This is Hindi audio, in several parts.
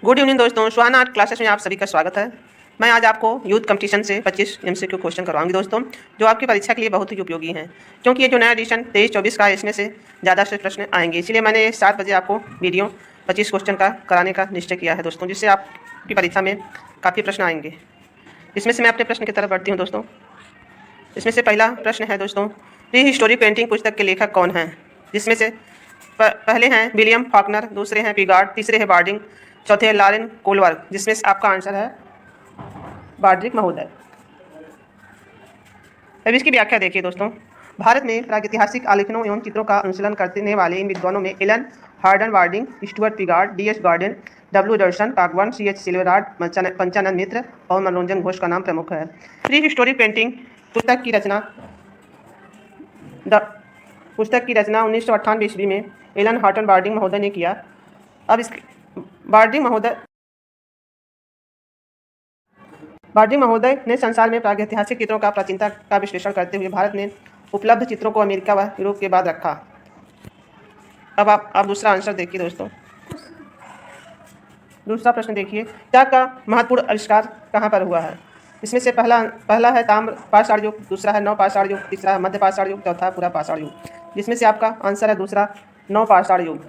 गुड इवनिंग दोस्तों, सुहाना आर्ट क्लासेस में आप सभी का स्वागत है। मैं आज आपको यूथ कंपटीशन से 25 MCQ क्वेश्चन करवाऊंगी दोस्तों, जो आपकी परीक्षा के लिए बहुत ही उपयोगी हैं। क्योंकि ये जो नया एडिशन 23-24 का है, इसमें से ज़्यादा से प्रश्न आएंगे, इसलिए मैंने 7 बजे आपको वीडियो 25 क्वेश्चन का कराने का निश्चय किया है दोस्तों, जिससे आपकी परीक्षा में काफ़ी प्रश्न आएंगे। इसमें से मैं अपने प्रश्न की तरफ बढ़ती हूँ दोस्तों। इसमें से पहला प्रश्न है दोस्तों, प्री हिस्टोरिक पेंटिंग पुस्तक के लेखक कौन हैं? जिसमें से पहले हैं विलियम फॉकनर, दूसरे हैं पिगार्ड, तीसरे हैं बार्डिंग, चौथे है लॉरेन कोलवर्ग, जिसमें से आपका आंसर है बार्ड्रिक महोदय। अब इसकी व्याख्या देखिए दोस्तों। भारत में प्रागैतिहासिक आलेखनों एवं चित्रों का अनुशीलन करने वाले इन विद्वानों में एलन हार्डन बार्डिंग, Stuart Piggott, D.S. Gordon, W. डर्सन, पागवन, C.H. सिल्वरार्ड, पंचानंद मित्र और मनोरंजन घोष का नाम प्रमुख है। प्री हिस्टोरिक पेंटिंग पुस्तक की रचना 1998 ईस्वी में एलन हार्टन बार्डिंग महोदय ने किया। अब इस बार्डिंग महोदय ने संसार में प्रागैतिहासिक चित्रों का प्राचीनता का विश्लेषण करते हुए भारत में उपलब्ध चित्रों को अमेरिका व यूरोप के बाद रखा। अब आप दूसरा आंसर देखिए दोस्तों। दूसरा प्रश्न देखिए, चाक का महत्वपूर्ण आविष्कार कहाँ पर हुआ है? इसमें से पहला है ताम्र पाषाण युग, दूसरा है नव पाषाण युग, तीसरा है मध्य पाषाण युग, चौथा पूरा पाषाण युग, जिसमें से आपका आंसर है दूसरा नव पाषाण युग।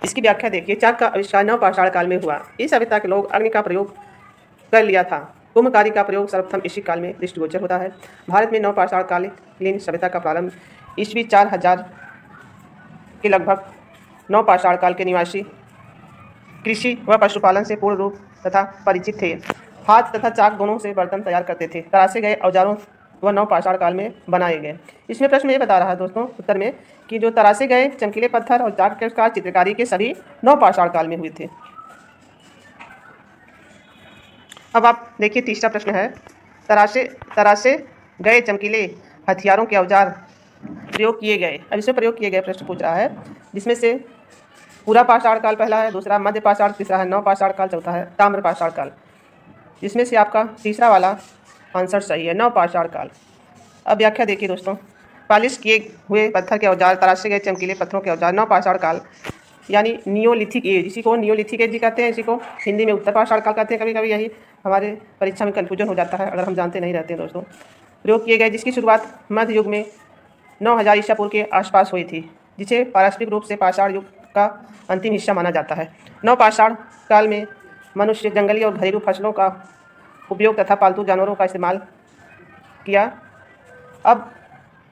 इसकी व्याख्या देखिए, चाक का आविष्कार नव पाषाण काल में हुआ। इस सभ्यता के लोग अग्नि का प्रयोग कर लिया था। कुंभकारी का प्रयोग सर्वप्रथम इसी काल में दृष्टिगोचर होता है। भारत में नव पाषाण कालीन सभ्यता का प्रारंभ ईस्वी 4000 के लगभग। नव पाषाण काल के निवासी कृषि व पशुपालन से पूर्ण रूप तथा परिचित थे। हाथ तथा चाक दोनों से बर्तन तैयार करते थे। तराशे गए औजारों व नव पाषाण काल में बनाए गए। इसमें प्रश्न ये बता रहा है दोस्तों उत्तर में कि जो तराशे गए चमकीले पत्थर और चाक के का चित्रकारी के सभी नव पाषाण काल में हुए थे। अब आप देखिए तीसरा प्रश्न है, तराशे गए चमकीले हथियारों के औजार प्रयोग किए गए। अब इसमें प्रयोग किए गए प्रश्न पूछ रहा है, जिसमें से पूरा पाषाण काल पहला है, दूसरा मध्य पाषाण, तीसरा है नव पाषाण काल, चौथा है ताम्र पाषाण काल। जिसमें से आपका तीसरा वाला आंसर सही है, नव पाषाण काल। अब व्याख्या देखिए दोस्तों, पालिश किए हुए पत्थर के औजार, तराशे गए चमकीले पत्थरों के औजार, नव पाषाण काल यानी नियोलिथिक एज, इसी को नियोलिथिक एज भी कहते हैं, इसी को हिंदी में उत्तर पाषाण काल कहते हैं। कभी कभी यही हमारे परीक्षा में कन्फ्यूजन हो जाता है अगर हम जानते नहीं रहते हैं दोस्तों। प्रयोग किए गए, जिसकी शुरुआत मध्य युग में 9000 ईसा पूर्व के आसपास हुई थी, जिसे पारस्परिक रूप से पाषाण युग का अंतिम हिस्सा माना जाता है। नव पाषाण काल में मनुष्य जंगली और घरेलू फसलों का उपयोग तथा पालतू जानवरों का इस्तेमाल किया। अब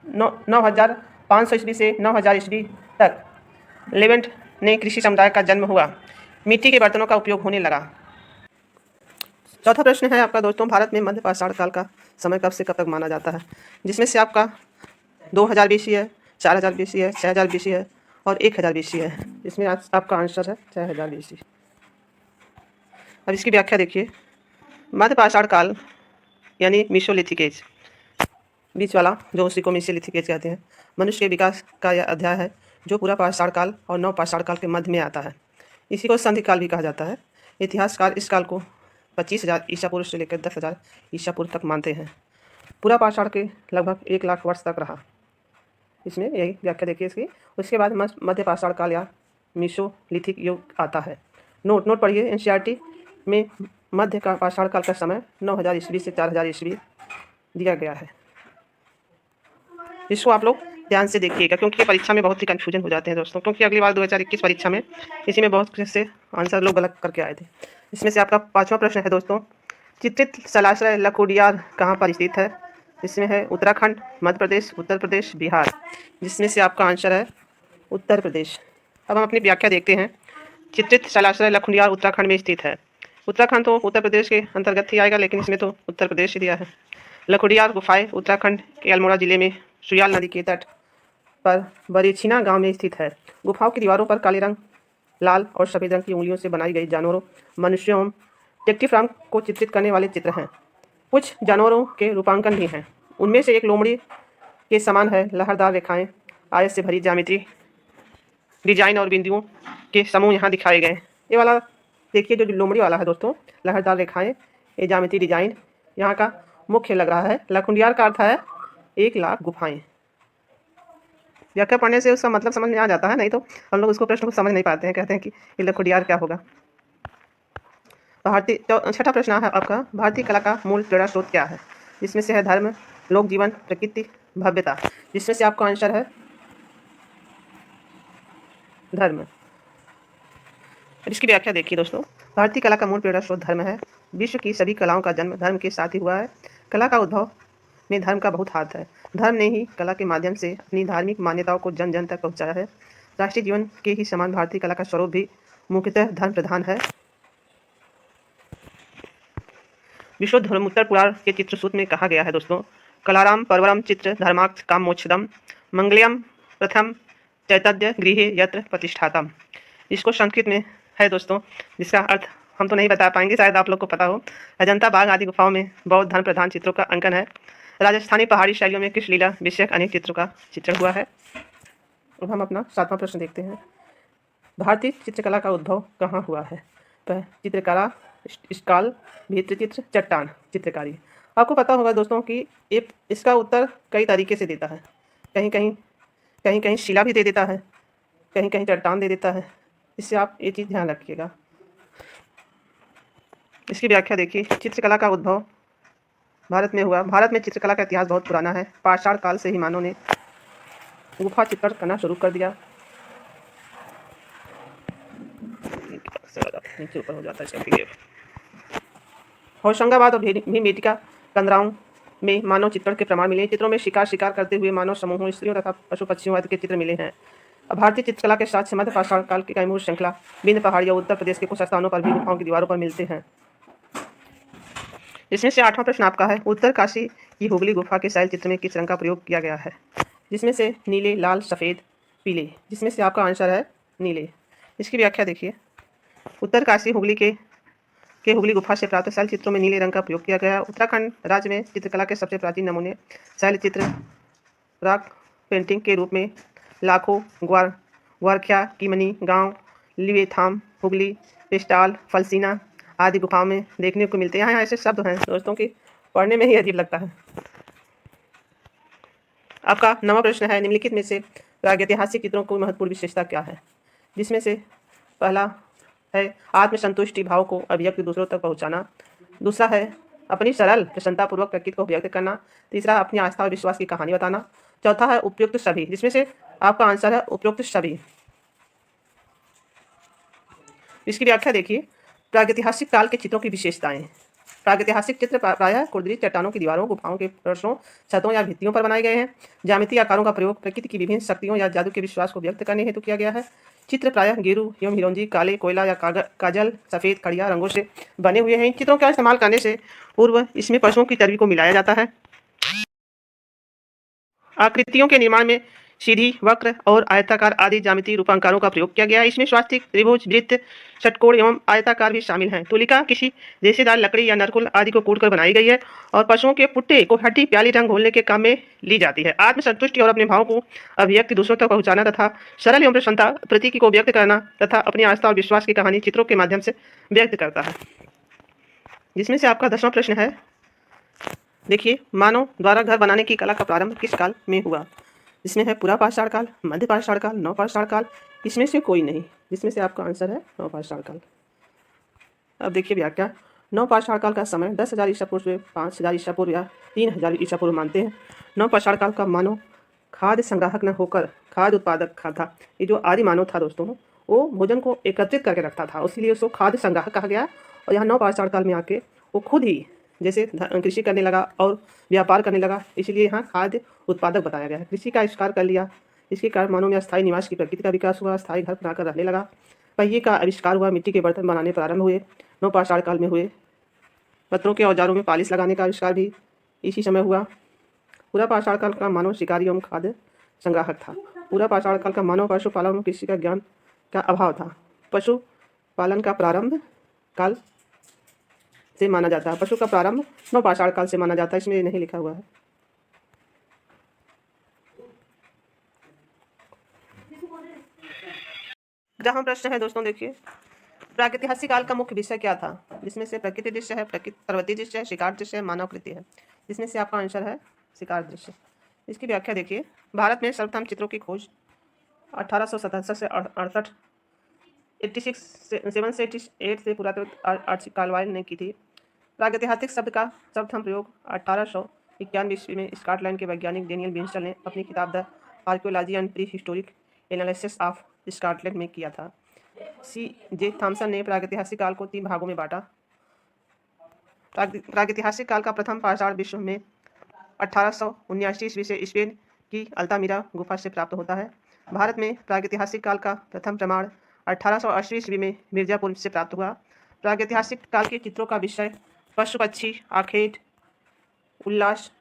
9500 ईस्वी से 9000 ईस्वी तक लेवेंट ने कृषि समुदाय का जन्म हुआ। मिट्टी के बर्तनों का उपयोग होने लगा। चौथा प्रश्न है आपका दोस्तों, भारत में मध्य पाषाण काल का समय कब से कब तक माना जाता है? जिसमें से आपका 2000 BC है, 4000 BC है, 6000 BC है और 1000 BC है। इसमें आपका आंसर है 6000 BC। अब इसकी व्याख्या देखिए, मध्य पाषाण काल यानी मीसोलिथिक एज, बीच वाला जो उसी को मीसोलिथिक एज कहते हैं, मनुष्य के विकास का यह अध्याय है जो पूरा पाषाण काल और नव पाषाण काल के मध्य में आता है। इसी को संधि काल भी कहा जाता है। इतिहासकार इस काल को 25,000 ईसा पूर्व से लेकर 10,000 ईसा पूर्व तक मानते हैं। पूरा पाषाण के लगभग 1 लाख वर्ष तक रहा। इसमें यही व्याख्या देखिए इसकी। उसके बाद मध्य पाषाण काल या मीसोलिथिक युग आता है। नोट पढ़िए, NCERT में मध्य का पाषाण काल का समय 9000 ईस्वी से 4000 ईस्वी दिया गया है। इसको आप लोग ध्यान से देखिएगा, क्योंकि परीक्षा में बहुत ही कन्फ्यूजन हो जाते हैं दोस्तों, क्योंकि अगली बार 2021 परीक्षा में इसी में बहुत से आंसर लोग गलत करके आए थे। इसमें से आपका पाँचवा प्रश्न है दोस्तों, चित्रित शैलाश्रय लखुडियार कहाँ पर स्थित है? इसमें है उत्तराखंड, मध्य प्रदेश, उत्तर प्रदेश, बिहार, जिसमें से आपका आंसर है उत्तर प्रदेश। अब हम अपनी व्याख्या देखते हैं। चित्रित शैलाश्रय लखुडियार उत्तराखंड में स्थित है। उत्तराखंड तो उत्तर प्रदेश के अंतर्गत ही आएगा, लेकिन इसमें तो उत्तर प्रदेश ही दिया है। लखुडियार गुफाएं उत्तराखंड के अल्मोड़ा जिले में सुयाल नदी के तट पर बरीछीना गांव में स्थित है। गुफाओं की दीवारों पर काले रंग, लाल और सफ़ेद रंग की उंगलियों से बनाई गई जानवरों, मनुष्यों एवं टेक्टिफ्राम को चित्रित करने वाले चित्र हैं। कुछ जानवरों के रूपांकन भी हैं। उनमें से एक लोमड़ी के समान है। लहरदार रेखाएं, आयत से भरी ज्यामिति, डिजाइन और बिंदुओं के समूह यहाँ दिखाए गए। ये वाला देखिए, जो लोमड़ी वाला है दोस्तों, लहरदार रेखाएं, ये ज्यामिति, डिजाइन यहाँ का मुख्य लग रहा है। लखुडियार का अर्थ है 1 लाख गुफाएं। व्याख्या पढ़ने से उसका मतलब समझ में आ जाता है, नहीं तो हम लोग उसको प्रश्न को समझ नहीं पाते हैं, कहते हैं कि ये लखुट यार क्या होगा। छठा प्रश्न है आपका, भारतीय कला का मूल प्रेरणा स्रोत क्या है? जिसमें से है धर्म, लोक जीवन, प्रकृति, भव्यता। जिसमें से आपका आंसर है धर्म। इसकी व्याख्या देखिए दोस्तों, भारतीय कला का मूल प्रेरणा स्रोत धर्म है। विश्व की सभी कलाओं का जन्म धर्म के साथ ही हुआ है। कला का उद्भव में धर्म का बहुत हाथ है। धर्म ने ही कला के माध्यम से अपनी धार्मिक मान्यताओं को जन जन तक पहुंचाया है। राष्ट्रीय जीवन के ही समान भारतीय कला का स्वरूप भी मुख्यतः धर्म प्रधान है। विश्व धर्मोत्तर पुराण के चित्रसूत्र में कहा गया है दोस्तों, कलाराम परवरम चित्र धर्मार्थ काम मोक्षदम मंगलम प्रथम चैतन्य गृहे यत्र प्रतिष्ठातम। इसको संस्कृत में है दोस्तों, जिसका अर्थ हम तो नहीं बता पाएंगे, शायद आप लोग को पता हो। अजंता बाग आदि गुफाओं में बौद्ध धर्म प्रधान चित्रों का अंकन है। राजस्थानी पहाड़ी शैलियों में कृष्ण लीला विषयक अनेक चित्रों का चित्रण हुआ है। अब हम अपना 7वां प्रश्न देखते हैं, भारतीय चित्रकला का उद्भव कहाँ हुआ है? चित्रकला, स्काल, भित्तिचित्र, चट्टान चित्रकारी। आपको पता होगा दोस्तों कि इसका उत्तर कई तरीके से देता है। कहीं कहीं शिला भी दे देता है, कहीं कहीं चट्टान दे देता है। इससे आप ये चीज़ ध्यान रखिएगा। इसकी व्याख्या देखिए, चित्रकला का उद्भव भारत में हुआ। भारत में चित्रकला का इतिहास बहुत पुराना है। पाषाण काल से ही मानव ने गुफा चित्रण करना शुरू कर दिया। नीचे ऊपर हो जाता है। होशंगाबाद और भीमबेटका कंदराओं में मानव चित्रण के प्रमाण मिले। चित्रों में शिकार करते हुए मानव समूहों, स्त्रियों तथा पशु पक्षियों आदि के चित्र मिले हैं। भारतीय चित्रकला के साथ मध्य पाषाण काल की कैमूर श्रृंखला, विंध्य पहाड़ी और उत्तर प्रदेश के कुछ स्थानों पर भी गुफाओं की दीवारों पर मिलते हैं। इसमें से 8वां प्रश्न आपका है, उत्तर काशी की हुगली गुफा के शैल चित्र में किस रंग का प्रयोग किया गया है? जिसमें से नीले, लाल, सफ़ेद, पीले। जिसमें से आपका आंसर है नीले। इसकी व्याख्या देखिए, उत्तर काशी के हुगली गुफा से प्राप्त शैल चित्रों में नीले रंग का प्रयोग किया गया है। उत्तराखंड राज्य में चित्रकला के सबसे प्राचीन नमूने शैल चित्र रॉक पेंटिंग के रूप में लाखों ग्वारख्या, कीमनी गांव, लिवेथाम, हुगली, पेस्टाल, फलसीना आदि गुफाओं में देखने को मिलते हैं। यहाँ ऐसे शब्द हैं दोस्तों कि पढ़ने में ही अजीब लगता है। आपका 9वां प्रश्न है, निम्नलिखित में से प्रागैतिहासिक चित्रों की महत्वपूर्ण विशेषता क्या है? जिसमें से पहला है आत्मसंतुष्टि भाव को अभिव्यक्ति दूसरों तक पहुंचाना। दूसरा है अपनी सरल प्रसन्नतापूर्वक प्रकृति को व्यक्त करना। तीसरा अपनी आस्था और विश्वास की कहानी बताना। चौथा है उपयुक्त सभी, जिसमें से आपका आंसर है उपयुक्त सभी। इसकी व्याख्या देखिए, प्रागैतिहासिक काल के चित्रों की विशेषताएं। प्रागैतिहासिक चित्र प्रायः खुरदरी चट्टानों की दीवारों, गुफाओं के फर्शों, छतों या भित्तियों पर बनाए गए हैं। ज्यामितीय आकारों का प्रयोग प्रकृति की विभिन्न शक्तियों या जादू के विश्वास को व्यक्त करने हेतु किया गया है। चित्र प्रायः गेरू एवं हिरोंजी, काले, कोयला या काजल, सफ़ेद, खड़िया रंगों से बने हुए हैं। इन चित्रों का इस्तेमाल करने से पूर्व इसमें पशुओं की चर्बी को मिलाया जाता है। आकृतियों के निर्माण में सीधी, वक्र और आयताकार आदि ज्यामितीय रूपांकारों का प्रयोग किया गया है। इसमें स्वास्तिक, त्रिभुज, वृत्त, षटकोण एवं आयताकार भी शामिल हैं। तुलिका किसी रेशेदार लकड़ी या नरकुल आदि को कूटकर बनाई गई है और पशुओं के पुट्टे को हड्डी, प्याली रंग घोलने के काम में ली जाती है। आत्मसंतुष्टि और अपने भाव को अभिव्यक्ति दूसरों तक पहुंचाना तथा सरल एवं प्रसन्नता प्रतीक को व्यक्त करना तथा अपनी आस्था और विश्वास की कहानी चित्रों के माध्यम से व्यक्त करता है। जिसमें से आपका 10वां प्रश्न है, देखिए, मानव द्वारा घर बनाने की कला का प्रारंभ किस काल में हुआ? इसमें है पुरा पाषाण काल, मध्य पाषाण काल, नव पाषाण काल। इसमें से कोई नहीं। जिसमें से आपका आंसर है नव पाषाण काल। अब देखिए व्याख्या, नव पाषाण काल का समय 10,000 ईसा पूर्व से 5,000 ईसा पूर्व या 3,000 ईसा पूर्व मानते हैं। नव पाषाण काल का मानव खाद्य संग्राहक न होकर खाद्य उत्पादक था। ये जो आदि मानव था दोस्तों, वो भोजन को एकत्रित करके रखता था, इसलिए उसको खाद्य संग्राहक कहा गया। और यहाँ नव पाषाण काल में आके वो खुद ही जैसे कृषि करने लगा और व्यापार करने लगा, इसलिए यहाँ खाद्य उत्पादक बताया गया है। कृषि का आविष्कार कर लिया, इसके कारण मानव में अस्थायी निवास की प्रकृति का विकास हुआ, स्थायी घर बनाकर रहने लगा। पहिए का आविष्कार हुआ, मिट्टी के बर्तन बनाने प्रारंभ हुए, नव पाषाण काल में हुए। पत्थरों के औजारों में पालिश लगाने का आविष्कार भी इसी समय हुआ। पूरा पाषाण काल का मानव शिकारी एवं खाद्य संग्राहक था। पूरा पाषाण काल का मानव पशुपालन एवं कृषि का ज्ञान का अभाव था। पशुपालन का प्रारंभ काल से माना जाता है। पशु का प्रारंभ नव पाषाण काल से माना जाता है, इसमें नहीं लिखा हुआ है। ग्रहण प्रश्न है दोस्तों, देखिए, प्रागैतिहासिक काल का मुख्य विषय क्या था? जिसमें से प्रकृति दृश्य है, पर्वतीय दृश्य है, शिकार दृश्य है, मानव कृति है। जिसमें से आपका आंसर है शिकार दृश्य। इसकी व्याख्या देखिए। भारत में सर्वप्रथम चित्रों की खोज 1877 से 68 7 से पुरातत्व आर्चिकालवाइल ने की थी। प्रागैतिहासिक शब्द का सर्वप्रथम प्रयोग 1891 ईस्वी में स्कॉटलैंड के वैज्ञानिक डेनियल विंस्टन ने अपनी किताब the archaeology and pre historic analysis of Scotland में किया था। C.J. थॉमसन ने प्रागैतिहासिक काल को 3 भागों में बांटा। प्रागैतिहासिक काल का प्रथम पाषाण विश्व में 1879 ईस्वी से स्पेन की अल्तामिरा गुफा से प्राप्त होता है। भारत में प्रागैतिहासिक काल का प्रथम प्रमाण 1880 ईस्वी में मिर्जापुर से प्राप्त हुआ। प्रागैतिहासिक काल के चित्रों का विषय पशु पक्षी, आखेट, उल्लास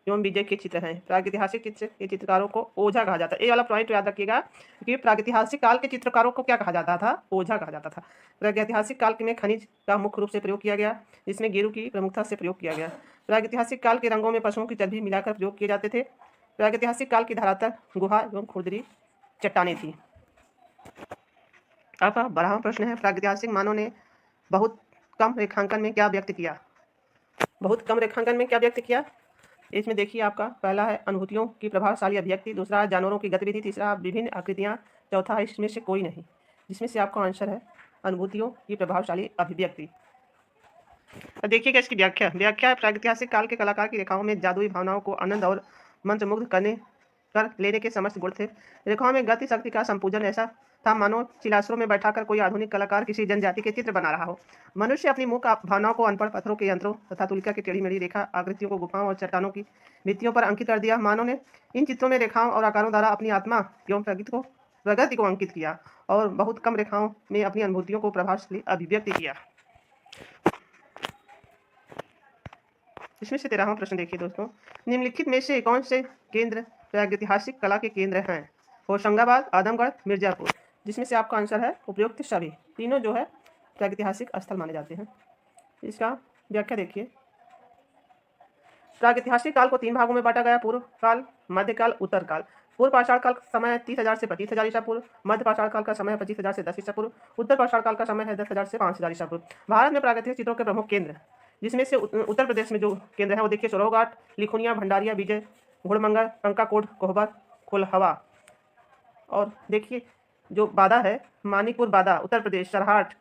एवं विजय के चित्र हैं। प्रागैतिहासिक चित्र के चित्रकारों को ओझा कहा जाता है। ये वाला पॉइंट याद रखिएगा कि प्रागैतिहासिक काल के चित्रकारों को क्या कहा जाता था? ओझा कहा जाता था। प्रागैतिहासिक काल में खनिज का मुख्य रूप से प्रयोग किया गया, जिसमें गेरू की प्रमुखता से प्रयोग किया गया। प्रागैतिहासिक काल के रंगों में पशुओं की चर्बी मिलाकर प्रयोग किए जाते थे। प्रागैतिहासिक काल की धरातल गुहा एवं खुरदरी चट्टानें थी। अब 12वां प्रश्न है, प्रागैतिहासिक मानव ने बहुत कम रेखांकन में क्या व्यक्त किया? बहुत कम रेखांकन में क्या व्यक्त किया? इसमें देखिए, आपका पहला है अनुभूतियों की प्रभावशाली अभिव्यक्ति, दूसरा जानवरों की गतिविधि, तीसरा विभिन्न आकृतियाँ, चौथा इसमें से कोई नहीं। जिसमें से आपका आंसर है अनुभूतियों की प्रभावशाली अभिव्यक्ति। देखिएगा इसकी व्याख्या। व्याख्या है, प्रागैतिहासिक काल के कलाकार की रेखाओं में जादुई भावनाओं को आनंद और मंत्रमुग्ध कर लेने के समस्त गुण थे। रेखाओं में गति शक्ति का संपूजन ऐसा था मानो शिलाश्रों में बैठाकर कोई आधुनिक कलाकार किसी जनजाति के चित्र बना रहा हो। मनुष्य अपनी मुख्य भावनाओं को अनपढ़ पत्थरों के यंत्रों तथा तुलिका की टेढ़ी मेढ़ी रेखा आकृतियों को गुफाओं और चट्टानों की भित्तियों पर अंकित कर दिया। मानव ने इन चित्रों में रेखाओं और आकारों द्वारा अपनी आत्मा एवं प्रगति को अंकित किया और बहुत कम रेखाओं में अपनी अनुभूतियों को प्रभावशाली अभिव्यक्त किया। इसमें से 13वां प्रश्न देखिए दोस्तों, निम्नलिखित में से कौन से केंद्र प्रागैतिहासिक कला के केंद्र हैं? होशंगाबाद, आदमगढ़, मिर्जापुर। जिसमें से आपका आंसर है उपयुक्त सभी। तीनों जो है प्रागैतिहासिक स्थल माने जाते हैं। इसका व्याख्या देखिए। प्रागैतिहासिक काल को 3 भागों में बांटा गया, पूर्व काल, मध्यकाल, उत्तर काल। पूर्व पाषाण काल का समय 30,000 से 25,000 ईसा पूर्व, मध्य पाषाण काल का समय 25,000 से 10 ईसा पूर्व, उत्तर पाषाण काल का समय है 10,000 से 5,000 ईसा पूर्व। भारत में प्रागैतिहासिक चित्रों के प्रमुख केंद्र, जिसमें से उत्तर प्रदेश में जो केंद्र है वो देखिए, सोरोघाट, लिखुनिया, भंडारिया, विजय, घोड़मंगा, कंकाकोट, कोहबर, कोल्हवा। और देखिए जो बादा है, मानिकपुर बादा, उत्तर प्रदेश, सरहाट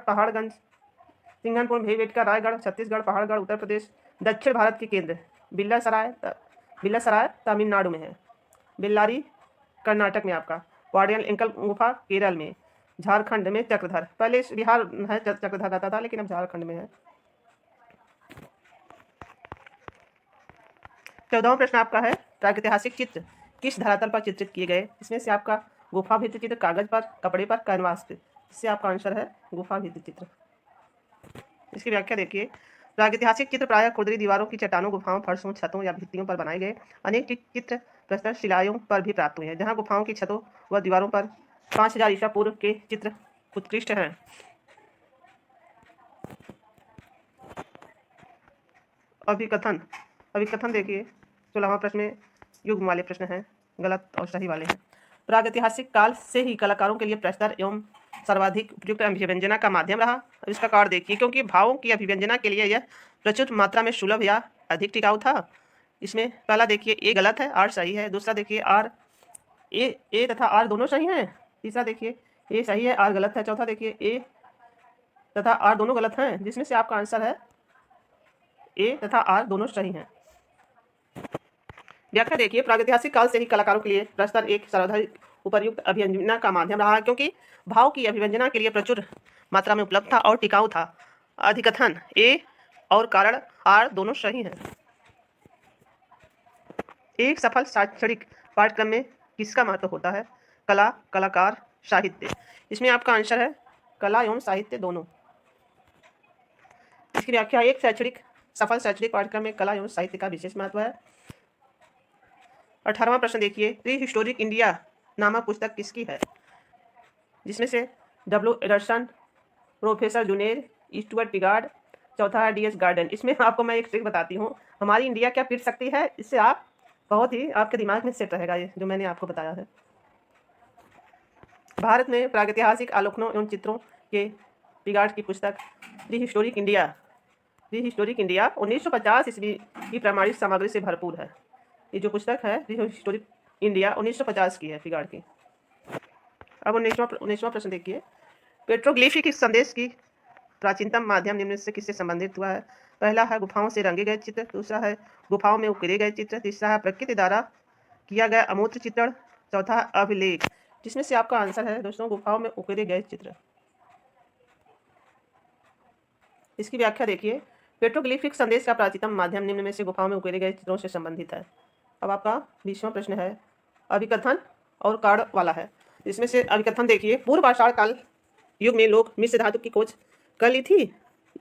पहाड़गंज, सिंघनपुर, भेलवेटका, रायगढ़, छत्तीसगढ़, पहाड़गढ़, उत्तर प्रदेश। दक्षिण भारत के केंद्र बिल्लासराय तमिलनाडु में है, बेल्लारी कर्नाटक में, आपका वाडियल एंकल गुफा केरल में, झारखंड में चक्रधर। पहले बिहार है चक्रधर रहता था, लेकिन अब झारखंड में है। 14वां प्रश्न आपका है, प्रागैतिहासिक चित्र किस धरातल पर चित्रित किए गए? इसमें से आपका गुफा भित्ति चित्र, कागज पर, कपड़े पर, कैनवास पर। इससे आपका आंसर है गुफा भित्ति चित्र। इसकी व्याख्या देखिए। प्रागैतिहासिक चित्र प्रायः खुरदरी दीवारों की चट्टानों, गुफाओं, फर्शों, छतों या भित्तियों पर बनाए गए। अनेक चित्र प्रस्तर शिलाओं पर भी प्राप्त हुए हैं, जहाँ गुफाओं की छतों व दीवारों पर 5,000 ईसा पूर्व के चित्र उत्कृष्ट हैं। अभिकथन देखिए। 16वां प्रश्न में युग्म वाले प्रश्न हैं, गलत और सही वाले हैं। प्रागैतिहासिक काल से ही कलाकारों के लिए प्रस्तर एवं सर्वाधिक उपयुक्त अभिव्यंजना का माध्यम रहा। इसका कारण देखिए, क्योंकि भावों की अभिव्यंजना के लिए यह प्रचुर मात्रा में सुलभ या अधिक टिकाऊ था। इसमें पहला देखिए ए गलत है, आर सही है। दूसरा देखिए आर ए तथा आर दोनों सही हैं। तीसरा देखिए ए सही है, आर गलत है। चौथा देखिए ए तथा आर दोनों गलत हैं, जिसमें से आपका आंसर है ए तथा आर दोनों सही हैं। व्याख्या देखिए। प्रागैतिहासिक काल से ही कलाकारों के लिए प्रस्तर एक सर्वाधिक उपयुक्त अभिव्यंजना का माध्यम रहा है, क्योंकि भाव की अभिव्यंजना के लिए प्रचुर मात्रा में उपलब्ध था और टिकाऊ था। अधिकथन ए और कारण आर दोनों सही हैं। एक सफल शैक्षणिक पाठ्यक्रम में किसका महत्व होता है? कला, कलाकार, साहित्य। इसमें आपका आंसर है कला एवं साहित्य दोनों। इसकी व्याख्या, एक सफल शैक्षणिक पाठ्यक्रम में कला एवं साहित्य का विशेष महत्व है। 18वां प्रश्न देखिए। प्री हिस्टोरिक इंडिया नामक पुस्तक किसकी है? जिसमें से W. एडरसन, प्रोफेसर जुनेर, स्टुअर्ट पिगार्ड। चौथा है DS गार्डन। इसमें आपको मैं एक ट्रिक बताती हूँ, हमारी इंडिया क्या पिट सकती है, इससे आप बहुत ही आपके दिमाग में सेट रहेगा ये जो मैंने आपको बताया है। भारत में प्रागैतिहासिक आलोकनों एवं चित्रों के पिगार्ड की पुस्तक दी हिस्टोरिक इंडिया 1950 ईस्वी की प्रमाणित सामग्री से भरपूर है। ये जो पुस्तक है दी हिस्टोरिक इंडिया 1950 की है पिगार्ड की। अब 19वां प्रश्न देखिए, पेट्रोग्लिफिक संदेश की प्राचीनतम माध्यम निम्न से किससे संबंधित हुआ है? पहला है गुफाओं से रंगे गए चित्र, दूसरा है गुफाओं में उकेरे गए चित्र, तीसरा है प्रकृति द्वारा किया गया अमूर्त चित्रण, चौथा अभिलेख। जिसमें से आपका आंसर है दोस्तों गुफाओं में उकेरे गए चित्र। इसकी व्याख्या देखिए, पेट्रोग्लिफिक संदेश का प्राचीनतम माध्यम निम्न में से गुफाओं में उकेरे गए चित्रों से संबंधित है। अब आपका 20वां प्रश्न है अभिकथन और कार्ड वाला है। इसमें से अभिकथन देखिए, पूर्व पाषाण काल युग में लोग मिश्र धातु की खोज कर ली थी।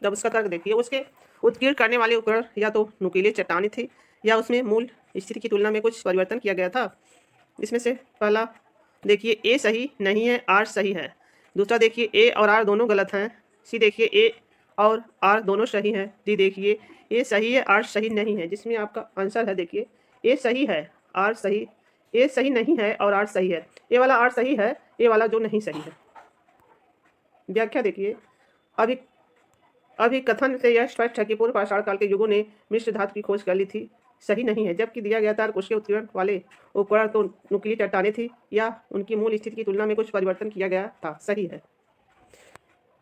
जब उसका तर्क देखिए, उसके उत्कीर्ण करने वाले उपकरण या तो नुकीले चट्टानें थी या उसमें मूल स्थिति की तुलना में कुछ परिवर्तन किया गया था। इसमें से पहला देखिए ए सही नहीं है, आर सही है। दूसरा देखिए ए और आर दोनों गलत हैं। सी देखिए ए और आर दोनों सही हैं। डी देखिए ए सही है, आर सही नहीं है। जिसमें आपका आंसर है देखिए ए सही है, आर सही, ए सही नहीं है और आर सही है। ए वाला आर सही है, ए वाला जो नहीं सही है। व्याख्या देखिए, अभिकथन से यह स्पष्ट है कि पूर्व पाषाण काल के युगों ने मिश्र धातु की खोज कर ली थी, सही नहीं है। जबकि दिया गया तर्क उसके उत्कीर्ण वाले उपकरण तो नुकीली चट्टानें थी या उनकी मूल स्थिति की तुलना में कुछ परिवर्तन किया गया था, सही है।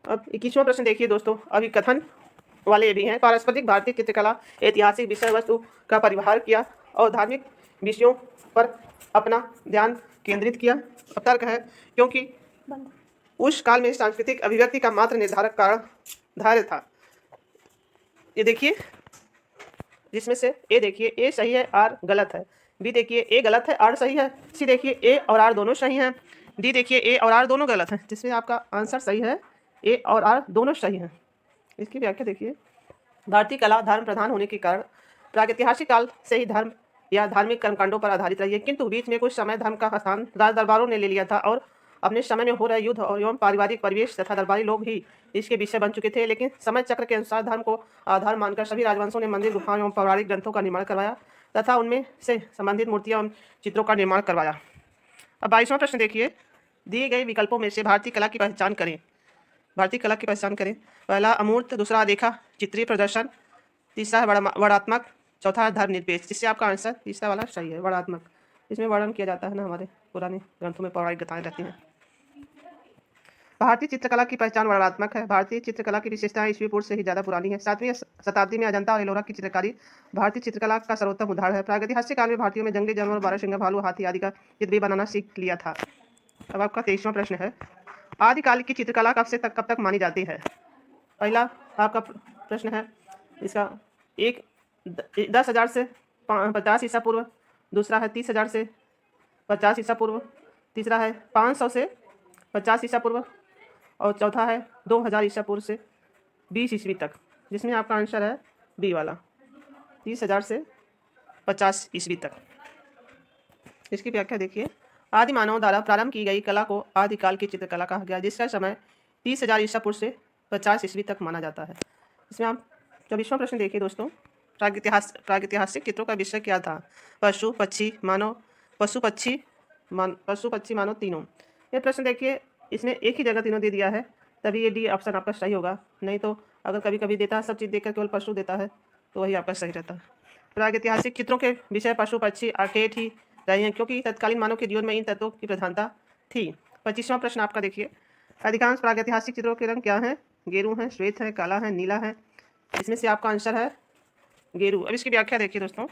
अब 21वां प्रश्न देखिए दोस्तों, अभिकथन वाले भी हैं। पारस्परिक भारतीय चित्रकला ऐतिहासिक विषय वस्तु का परिहार किया और धार्मिक विषयों पर अपना ध्यान केंद्रित किया। अब तर्क है क्योंकि उस काल में सांस्कृतिक अभिव्यक्ति का मात्र निर्धारक कारण धार्य था। ये देखिए, जिसमें से ए देखिए ए सही है, आर गलत है। बी देखिए ए गलत है, आर सही है। सी देखिए ए और आर दोनों सही हैं। डी देखिए ए और आर दोनों गलत हैं। जिसमें आपका आंसर सही है, ए और आर दोनों सही हैं। इसकी व्याख्या देखिए, भारतीय कला धर्म प्रधान होने के कारण प्रागैतिहासिक काल से ही धर्म या धार्मिक कर्मकांडों पर आधारित रही है, किंतु बीच में कुछ समय धर्म का स्थान राज दरबारों ने ले लिया था और अपने समय में हो रहे युद्ध और एवं पारिवारिक परिवेश तथा दरबारी लोग ही इसके विषय बन चुके थे। लेकिन समय चक्र के अनुसार धर्म को आधार मानकर सभी राजवंशों ने मंदिर, गुफाओं एवं पौराणिक ग्रंथों का निर्माण करवाया तथा उनमें से संबंधित मूर्तियां एवं चित्रों का निर्माण करवाया। अब 22वां प्रश्न देखिए, दिए गए विकल्पों में से भारतीय कला की पहचान करें। भारतीय कला की पहचान करें। पहला अमूर्त, दूसरा अदेखा चित्रीय प्रदर्शन, तीसरा है वर्णात्मक, चौथा है धर्मनिरपेक्ष। जिससे आपका आंसर तीसरा वाला सही है, वर्णात्मक। इसमें वर्णन किया जाता है ना, हमारे पुराने ग्रंथों में पौराणिक गाथाएं रहती हैं। भारतीय चित्रकला की पहचान वर्णात्मक है। भारतीय चित्रकला की विशेषताएं ईस्वी पूर्व से ही ज़्यादा पुरानी है। 7वीं शताब्दी में अजंता और एलोरा की चित्रकारी भारतीय चित्रकला का सर्वोत्तम उदाहरण है। प्रागैतिहासिक काल में भारतीयों में जंगली जानवर, बारहसिंगा, भालू, हाथी आदि का चित्र भी बनाना सीख लिया था। अब आपका 23वां प्रश्न है, आदिकाल की चित्रकला कब तक मानी जाती है। पहला आपका प्रश्न है इसका 10,000 से 50 ईसा पूर्व, दूसरा है 30,000 से 50 ईसा पूर्व, तीसरा है 500 से 50 ईसा पूर्व और चौथा है 2000 ईसा पूर्व से 20 ईस्वी तक। जिसमें आपका आंसर है बी वाला, 30,000 से 50 ईस्वी तक। इसकी व्याख्या देखिए, आदि मानव द्वारा प्रारंभ की गई कला को आदिकाल की चित्रकला कहा गया, जिसका समय 30,000 ईसा पूर्व से 50 ईस्वी तक माना जाता है। इसमें आप 24वां प्रश्न देखिए दोस्तों, प्रागैतिहासिक चित्रों का विषय क्या था। पशु पक्षी मानव, पशु पक्षी मानव तीनों। ये प्रश्न देखिए, इसमें एक ही जगह तीनों दे दिया है, तभी ये डी ऑप्शन आपका सही होगा। नहीं तो अगर कभी कभी देता है सब चीज़ देखकर केवल पशु देता है तो वही आपका सही रहता है। प्रागैतिहासिक चित्रों के विषय पशु पक्षी आर्केट ही रहे हैं, क्योंकि तत्कालीन मानव के जीवन में इन तत्वों की प्रधानता थी। 25वां प्रश्न आपका देखिए, अधिकांश प्रागैतिहासिक चित्रों के रंग क्या हैं। गेरू है, श्वेत है, काला है, नीला है। इसमें से आपका आंसर है गेरू। अब इसकी व्याख्या देखिए दोस्तों,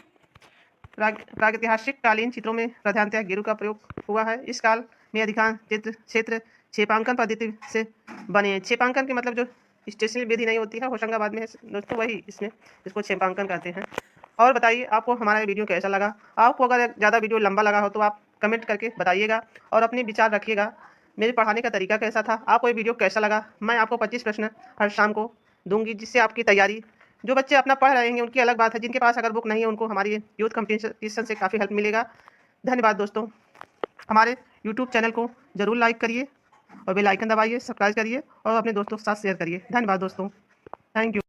प्रागैतिहासिक कालीन चित्रों में प्रधानतः गेरू का प्रयोग हुआ है। इस काल में अधिकांश क्षेत्र छेपांकन पद्धति से बने हैं। छेपांकन के मतलब जो स्टेशनरी विधि नहीं होती है होशंगाबाद में है दोस्तों, वही इसमें इसको छेपांकन कहते हैं। और बताइए आपको हमारा वीडियो कैसा लगा। आपको अगर ज़्यादा वीडियो लंबा लगा हो तो आप कमेंट करके बताइएगा और अपने विचार रखिएगा। मेरे पढ़ाने का तरीका कैसा था, आपको ये वीडियो कैसा लगा। मैं आपको 25 प्रश्न हर शाम को दूंगी, जिससे आपकी तैयारी, जो बच्चे अपना पढ़ रहे हैं उनकी अलग बात है, जिनके पास अगर बुक नहीं है उनको हमारी यूथ कंपटीशन से काफ़ी हेल्प मिलेगा। धन्यवाद दोस्तों। हमारे यूट्यूब चैनल को ज़रूर लाइक करिए और बेल आइकन दबाइए, सब्सक्राइब करिए और अपने दोस्तों के साथ शेयर करिए। धन्यवाद दोस्तों, थैंक यू।